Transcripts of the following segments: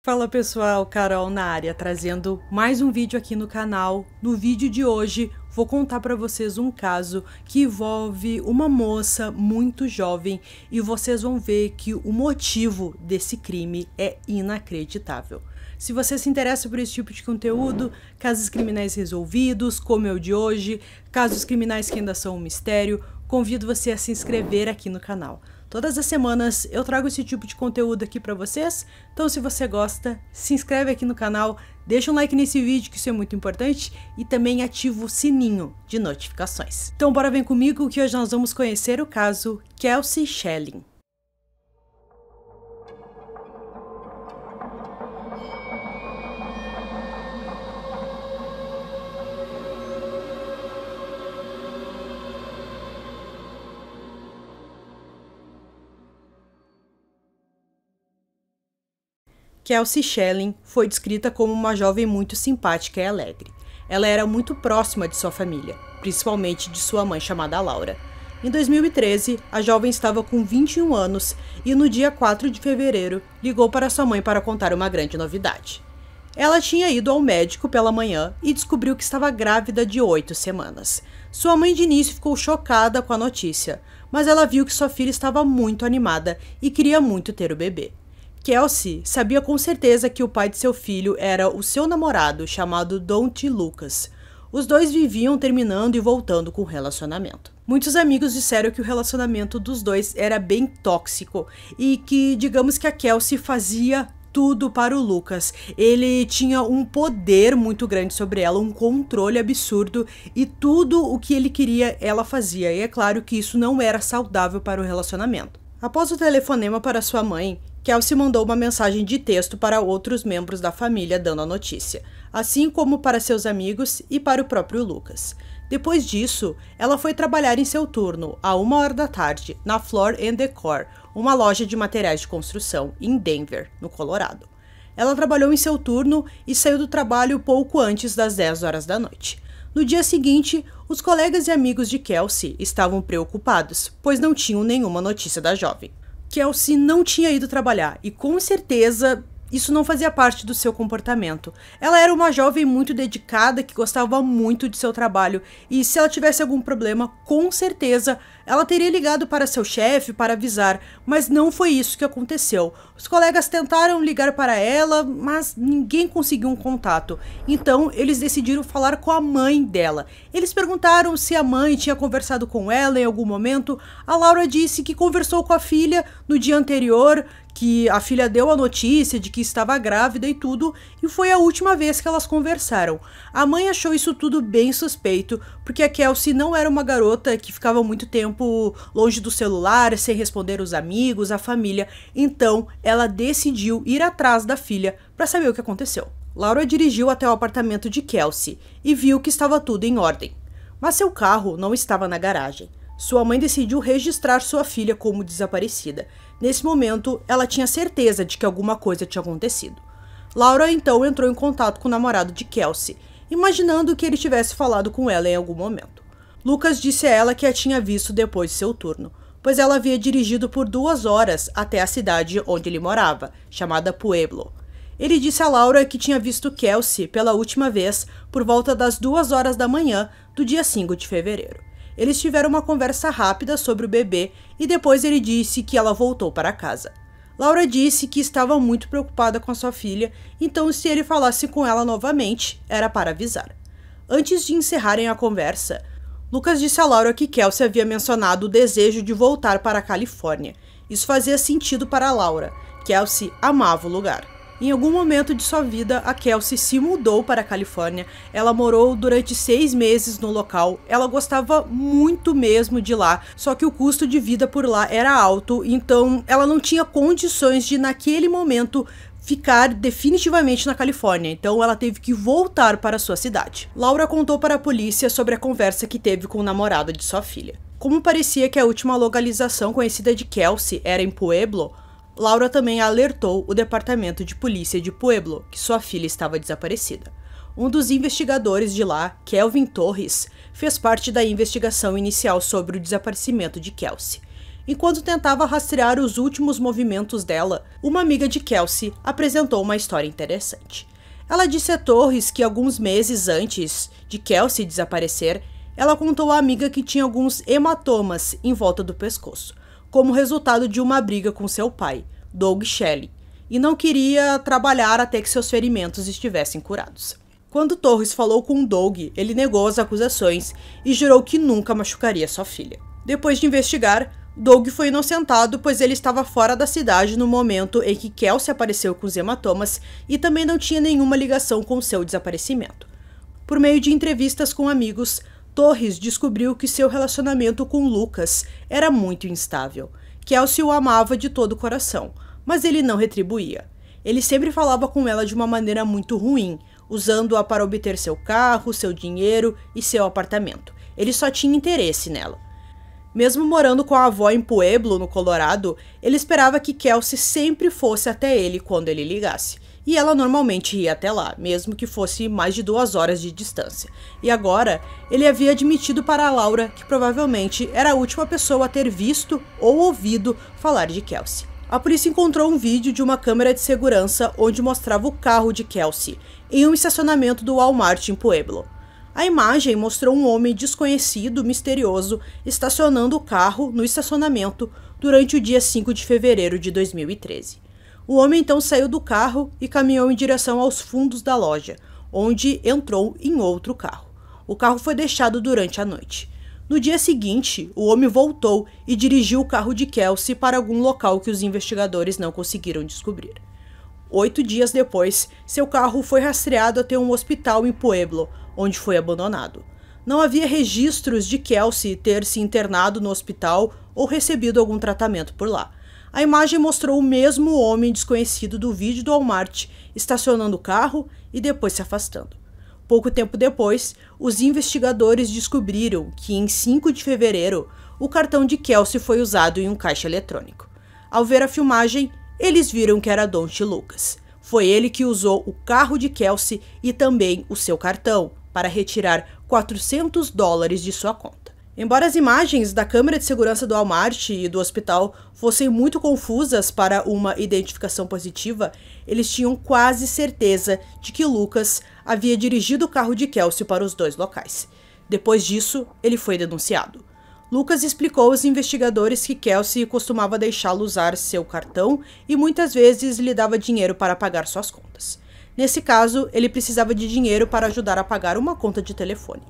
Fala pessoal, Carol na área, trazendo mais um vídeo aqui no canal. No vídeo de hoje vou contar para vocês um caso que envolve uma moça muito jovem e vocês vão ver que o motivo desse crime é inacreditável. Se você se interessa por esse tipo de conteúdo, casos criminais resolvidos, como é o de hoje, casos criminais que ainda são um mistério, convido você a se inscrever aqui no canal. Todas as semanas eu trago esse tipo de conteúdo aqui pra vocês, então se você gosta, se inscreve aqui no canal, deixa um like nesse vídeo que isso é muito importante e também ativa o sininho de notificações. Então bora vem comigo que hoje nós vamos conhecer o caso Kelsey Schelling. Kelsey Schelling foi descrita como uma jovem muito simpática e alegre. Ela era muito próxima de sua família, principalmente de sua mãe chamada Laura. Em 2013, a jovem estava com 21 anos e no dia 4 de fevereiro ligou para sua mãe para contar uma grande novidade. Ela tinha ido ao médico pela manhã e descobriu que estava grávida de 8 semanas. Sua mãe de início ficou chocada com a notícia, mas ela viu que sua filha estava muito animada e queria muito ter o bebê. Kelsey sabia com certeza que o pai de seu filho era o seu namorado, chamado Donte Lucas. Os dois viviam terminando e voltando com o relacionamento. Muitos amigos disseram que o relacionamento dos dois era bem tóxico e que, digamos que a Kelsey fazia tudo para o Lucas. Ele tinha um poder muito grande sobre ela, um controle absurdo e tudo o que ele queria ela fazia. E é claro que isso não era saudável para o relacionamento. Após o telefonema para sua mãe, Kelsey mandou uma mensagem de texto para outros membros da família dando a notícia, assim como para seus amigos e para o próprio Lucas. Depois disso, ela foi trabalhar em seu turno, à 1h da tarde, na Floor & Decor, uma loja de materiais de construção, em Denver, no Colorado. Ela trabalhou em seu turno e saiu do trabalho pouco antes das 10 horas da noite. No dia seguinte, os colegas e amigos de Kelsey estavam preocupados, pois não tinham nenhuma notícia da jovem. Kelsey não tinha ido trabalhar e com certeza isso não fazia parte do seu comportamento. Ela era uma jovem muito dedicada que gostava muito de seu trabalho e se ela tivesse algum problema, com certeza ela teria ligado para seu chefe para avisar, mas não foi isso que aconteceu. Os colegas tentaram ligar para ela, mas ninguém conseguiu um contato. Então eles decidiram falar com a mãe dela. Eles perguntaram se a mãe tinha conversado com ela em algum momento. A Laura disse que conversou com a filha no dia anterior, que a filha deu a notícia de que estava grávida e tudo, e foi a última vez que elas conversaram. A mãe achou isso tudo bem suspeito, porque a Kelsey não era uma garota que ficava muito tempo longe do celular, sem responder os amigos, a família, então ela decidiu ir atrás da filha para saber o que aconteceu. Laura dirigiu até o apartamento de Kelsey e viu que estava tudo em ordem, mas seu carro não estava na garagem. Sua mãe decidiu registrar sua filha como desaparecida. Nesse momento, ela tinha certeza de que alguma coisa tinha acontecido. Laura então entrou em contato com o namorado de Kelsey, imaginando que ele tivesse falado com ela em algum momento. Lucas disse a ela que a tinha visto depois de seu turno, pois ela havia dirigido por 2 horas até a cidade onde ele morava, chamada Pueblo. Ele disse a Laura que tinha visto Kelsey pela última vez por volta das 2 horas da manhã do dia 5 de fevereiro. Eles tiveram uma conversa rápida sobre o bebê e depois ele disse que ela voltou para casa. Laura disse que estava muito preocupada com a sua filha, então se ele falasse com ela novamente, era para avisar. Antes de encerrarem a conversa, Lucas disse a Laura que Kelsey havia mencionado o desejo de voltar para a Califórnia. Isso fazia sentido para Laura. Kelsey amava o lugar. Em algum momento de sua vida, a Kelsey se mudou para a Califórnia. Ela morou durante 6 meses no local. Ela gostava muito mesmo de lá, só que o custo de vida por lá era alto, então ela não tinha condições de, naquele momento, ficar definitivamente na Califórnia, então ela teve que voltar para sua cidade. Laura contou para a polícia sobre a conversa que teve com o namorado de sua filha. Como parecia que a última localização conhecida de Kelsey era em Pueblo, Laura também alertou o departamento de polícia de Pueblo que sua filha estava desaparecida. Um dos investigadores de lá, Kelvin Torres, fez parte da investigação inicial sobre o desaparecimento de Kelsey. Enquanto tentava rastrear os últimos movimentos dela, uma amiga de Kelsey apresentou uma história interessante. Ela disse a Torres que alguns meses antes de Kelsey desaparecer, ela contou à amiga que tinha alguns hematomas em volta do pescoço, como resultado de uma briga com seu pai, Doug Shelley, e não queria trabalhar até que seus ferimentos estivessem curados. Quando Torres falou com Doug, ele negou as acusações e jurou que nunca machucaria sua filha. Depois de investigar, Doug foi inocentado, pois ele estava fora da cidade no momento em que Kelsey apareceu com os hematomas e também não tinha nenhuma ligação com seu desaparecimento. Por meio de entrevistas com amigos, Torres descobriu que seu relacionamento com Lucas era muito instável. Kelsey o amava de todo o coração, mas ele não retribuía. Ele sempre falava com ela de uma maneira muito ruim, usando-a para obter seu carro, seu dinheiro e seu apartamento. Ele só tinha interesse nela. Mesmo morando com a avó em Pueblo, no Colorado, ele esperava que Kelsey sempre fosse até ele quando ele ligasse. E ela normalmente ia até lá, mesmo que fosse mais de 2 horas de distância. E agora, ele havia admitido para a Laura que provavelmente era a última pessoa a ter visto ou ouvido falar de Kelsey. A polícia encontrou um vídeo de uma câmera de segurança onde mostrava o carro de Kelsey em um estacionamento do Walmart em Pueblo. A imagem mostrou um homem desconhecido, misterioso, estacionando o carro no estacionamento durante o dia 5 de fevereiro de 2013. O homem então saiu do carro e caminhou em direção aos fundos da loja, onde entrou em outro carro. O carro foi deixado durante a noite. No dia seguinte, o homem voltou e dirigiu o carro de Kelsey para algum local que os investigadores não conseguiram descobrir. 8 dias depois, seu carro foi rastreado até um hospital em Pueblo, onde foi abandonado. Não havia registros de Kelsey ter se internado no hospital ou recebido algum tratamento por lá. A imagem mostrou o mesmo homem desconhecido do vídeo do Walmart estacionando o carro e depois se afastando. Pouco tempo depois, os investigadores descobriram que em 5 de fevereiro, o cartão de Kelsey foi usado em um caixa eletrônico. Ao ver a filmagem, eles viram que era Don't Lucas. Foi ele que usou o carro de Kelsey e também o seu cartão para retirar $400 de sua conta. Embora as imagens da câmera de segurança do Walmart e do hospital fossem muito confusas para uma identificação positiva, eles tinham quase certeza de que Lucas havia dirigido o carro de Kelsey para os 2 locais. Depois disso, ele foi denunciado. Lucas explicou aos investigadores que Kelsey costumava deixá-lo usar seu cartão e muitas vezes lhe dava dinheiro para pagar suas contas. Nesse caso, ele precisava de dinheiro para ajudar a pagar uma conta de telefone.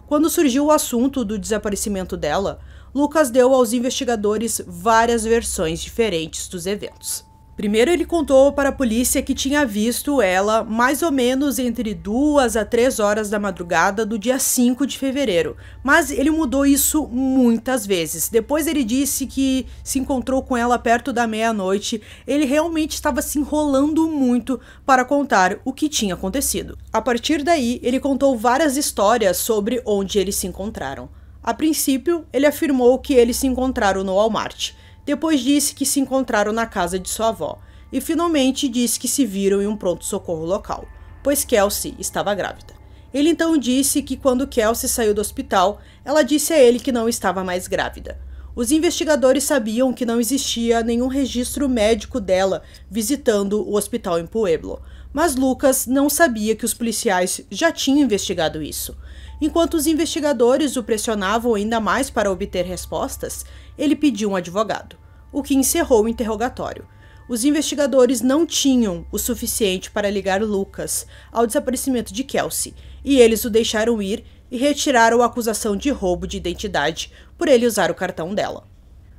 Quando surgiu o assunto do desaparecimento dela, Lucas deu aos investigadores várias versões diferentes dos eventos. Primeiro, ele contou para a polícia que tinha visto ela mais ou menos entre 2 a 3 horas da madrugada do dia 5 de fevereiro, mas ele mudou isso muitas vezes. Depois ele disse que se encontrou com ela perto da meia-noite. Ele realmente estava se enrolando muito para contar o que tinha acontecido. A partir daí, ele contou várias histórias sobre onde eles se encontraram. A princípio, ele afirmou que eles se encontraram no Walmart. Depois disse que se encontraram na casa de sua avó. E finalmente disse que se viram em um pronto-socorro local, pois Kelsey estava grávida. Ele então disse que quando Kelsey saiu do hospital, ela disse a ele que não estava mais grávida. Os investigadores sabiam que não existia nenhum registro médico dela visitando o hospital em Pueblo, mas Lucas não sabia que os policiais já tinham investigado isso. Enquanto os investigadores o pressionavam ainda mais para obter respostas, ele pediu um advogado, o que encerrou o interrogatório. Os investigadores não tinham o suficiente para ligar Lucas ao desaparecimento de Kelsey, e eles o deixaram ir e retiraram a acusação de roubo de identidade por ele usar o cartão dela.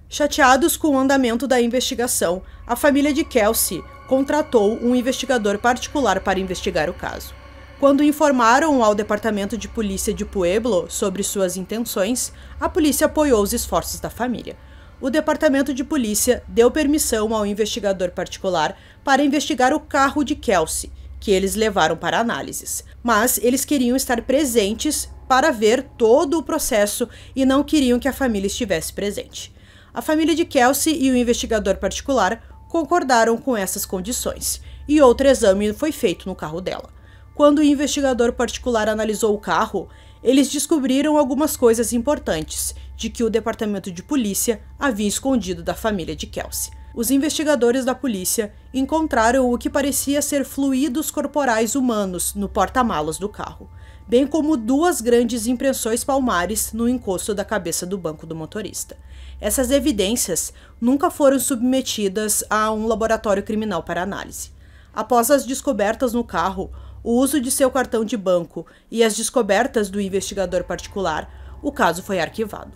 Chateados com o andamento da investigação, a família de Kelsey contratou um investigador particular para investigar o caso. Quando informaram ao Departamento de Polícia de Pueblo sobre suas intenções, a polícia apoiou os esforços da família. O Departamento de Polícia deu permissão ao investigador particular para investigar o carro de Kelsey, que eles levaram para análises. Mas eles queriam estar presentes para ver todo o processo e não queriam que a família estivesse presente. A família de Kelsey e o investigador particular concordaram com essas condições, e outro exame foi feito no carro dela. Quando o investigador particular analisou o carro, Eles descobriram algumas coisas importantes de que o departamento de polícia havia escondido da família de Kelsey. Os investigadores da polícia encontraram o que parecia ser fluidos corporais humanos no porta-malas do carro, bem como 2 grandes impressões palmares no encosto da cabeça do banco do motorista. Essas evidências nunca foram submetidas a um laboratório criminal para análise. Após as descobertas no carro, o uso de seu cartão de banco e as descobertas do investigador particular, o caso foi arquivado.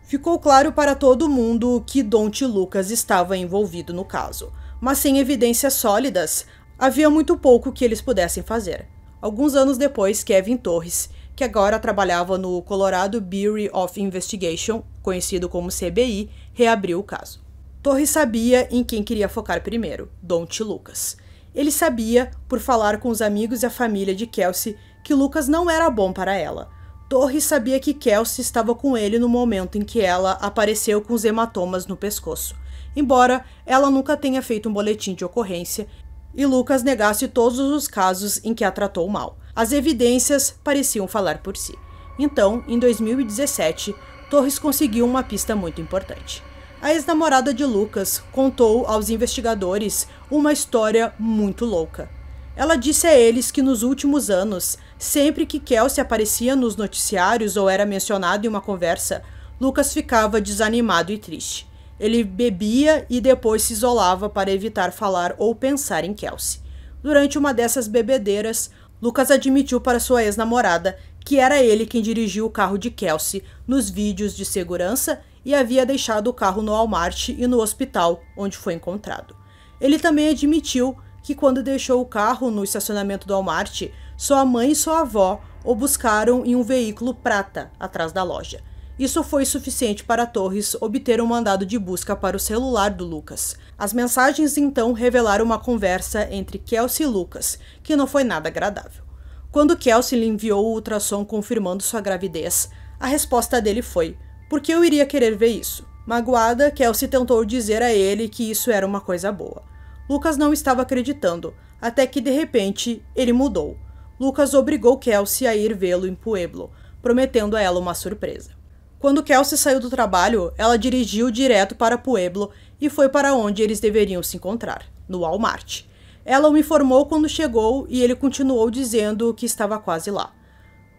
Ficou claro para todo mundo que Don't Lucas estava envolvido no caso, mas sem evidências sólidas, havia muito pouco que eles pudessem fazer. Alguns anos depois, Kevin Torres, que agora trabalhava no Colorado Bureau of Investigation, conhecido como CBI, reabriu o caso. Torres sabia em quem queria focar primeiro, Don't Lucas. Ele sabia, por falar com os amigos e a família de Kelsey, que Lucas não era bom para ela. Torres sabia que Kelsey estava com ele no momento em que ela apareceu com os hematomas no pescoço, embora ela nunca tenha feito um boletim de ocorrência e Lucas negasse todos os casos em que a tratou mal. As evidências pareciam falar por si. Então, em 2017, Torres conseguiu uma pista muito importante. A ex-namorada de Lucas contou aos investigadores uma história muito louca. Ela disse a eles que nos últimos anos, sempre que Kelsey aparecia nos noticiários ou era mencionado em uma conversa, Lucas ficava desanimado e triste. Ele bebia e depois se isolava para evitar falar ou pensar em Kelsey. Durante uma dessas bebedeiras, Lucas admitiu para sua ex-namorada que era ele quem dirigiu o carro de Kelsey nos vídeos de segurança e havia deixado o carro no Walmart e no hospital, onde foi encontrado. Ele também admitiu que quando deixou o carro no estacionamento do Walmart, sua mãe e sua avó o buscaram em um veículo prata atrás da loja. Isso foi suficiente para Torres obter um mandado de busca para o celular do Lucas. As mensagens então revelaram uma conversa entre Kelsey e Lucas, que não foi nada agradável. Quando Kelsey lhe enviou o ultrassom confirmando sua gravidez, a resposta dele foi: "Por que eu iria querer ver isso?" Magoada, Kelsey tentou dizer a ele que isso era uma coisa boa. Lucas não estava acreditando, até que de repente ele mudou. Lucas obrigou Kelsey a ir vê-lo em Pueblo, prometendo a ela uma surpresa. Quando Kelsey saiu do trabalho, ela dirigiu direto para Pueblo e foi para onde eles deveriam se encontrar, no Walmart. Ela o informou quando chegou e ele continuou dizendo que estava quase lá.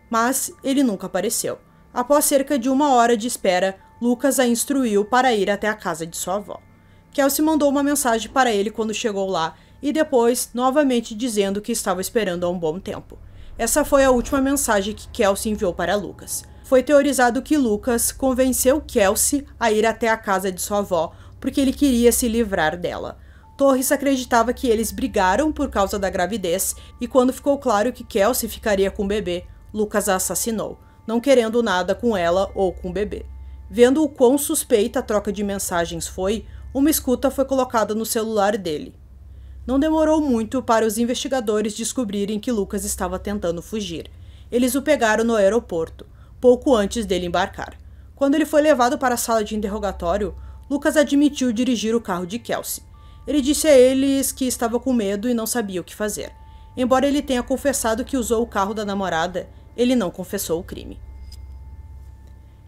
Mas ele nunca apareceu. Após cerca de 1 hora de espera, Lucas a instruiu para ir até a casa de sua avó. Kelsey mandou uma mensagem para ele quando chegou lá e depois, novamente dizendo que estava esperando há um bom tempo. Essa foi a última mensagem que Kelsey enviou para Lucas. Foi teorizado que Lucas convenceu Kelsey a ir até a casa de sua avó porque ele queria se livrar dela. Torres acreditava que eles brigaram por causa da gravidez e quando ficou claro que Kelsey ficaria com o bebê, Lucas a assassinou, não querendo nada com ela ou com o bebê. Vendo o quão suspeita a troca de mensagens foi, uma escuta foi colocada no celular dele. Não demorou muito para os investigadores descobrirem que Lucas estava tentando fugir. Eles o pegaram no aeroporto, pouco antes dele embarcar. Quando ele foi levado para a sala de interrogatório, Lucas admitiu dirigir o carro de Kelsey. Ele disse a eles que estava com medo e não sabia o que fazer. Embora ele tenha confessado que usou o carro da namorada, ele não confessou o crime.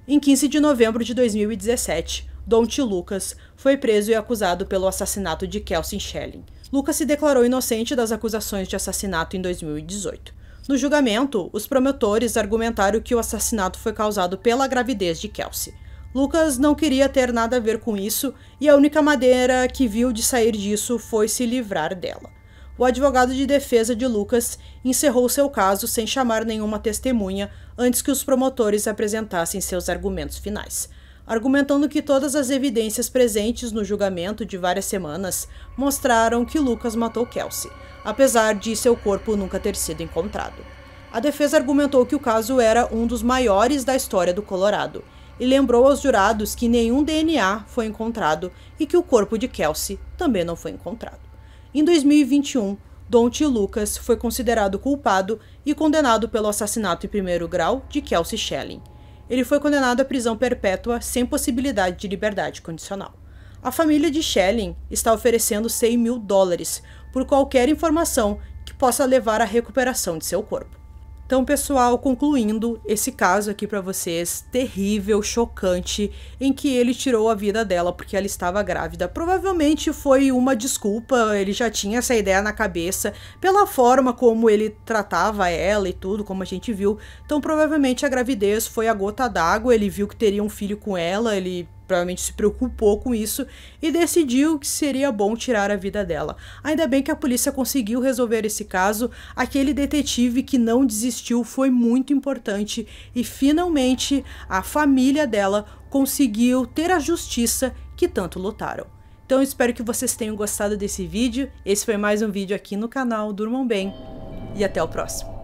Em 15 de novembro de 2017, Don't Lucas foi preso e acusado pelo assassinato de Kelsey Schelling. Lucas se declarou inocente das acusações de assassinato em 2018. No julgamento, os promotores argumentaram que o assassinato foi causado pela gravidez de Kelsey. Lucas não queria ter nada a ver com isso e a única maneira que viu de sair disso foi se livrar dela. O advogado de defesa de Lucas encerrou seu caso sem chamar nenhuma testemunha antes que os promotores apresentassem seus argumentos finais, argumentando que todas as evidências presentes no julgamento de várias semanas mostraram que Lucas matou Kelsey, apesar de seu corpo nunca ter sido encontrado. A defesa argumentou que o caso era um dos maiores da história do Colorado e lembrou aos jurados que nenhum DNA foi encontrado e que o corpo de Kelsey também não foi encontrado. Em 2021, Don't Lucas foi considerado culpado e condenado pelo assassinato em primeiro grau de Kelsey Schelling. Ele foi condenado à prisão perpétua sem possibilidade de liberdade condicional. A família de Schelling está oferecendo $100 mil por qualquer informação que possa levar à recuperação de seu corpo. Então, pessoal, concluindo esse caso aqui pra vocês, terrível, chocante, em que ele tirou a vida dela porque ela estava grávida. Provavelmente foi uma desculpa, ele já tinha essa ideia na cabeça, pela forma como ele tratava ela e tudo, como a gente viu. Então, provavelmente a gravidez foi a gota d'água, ele viu que teria um filho com ela, ele provavelmente se preocupou com isso e decidiu que seria bom tirar a vida dela. Ainda bem que a polícia conseguiu resolver esse caso, aquele detetive que não desistiu foi muito importante e finalmente a família dela conseguiu ter a justiça que tanto lutaram. Então eu espero que vocês tenham gostado desse vídeo, esse foi mais um vídeo aqui no canal, durmam bem e até o próximo.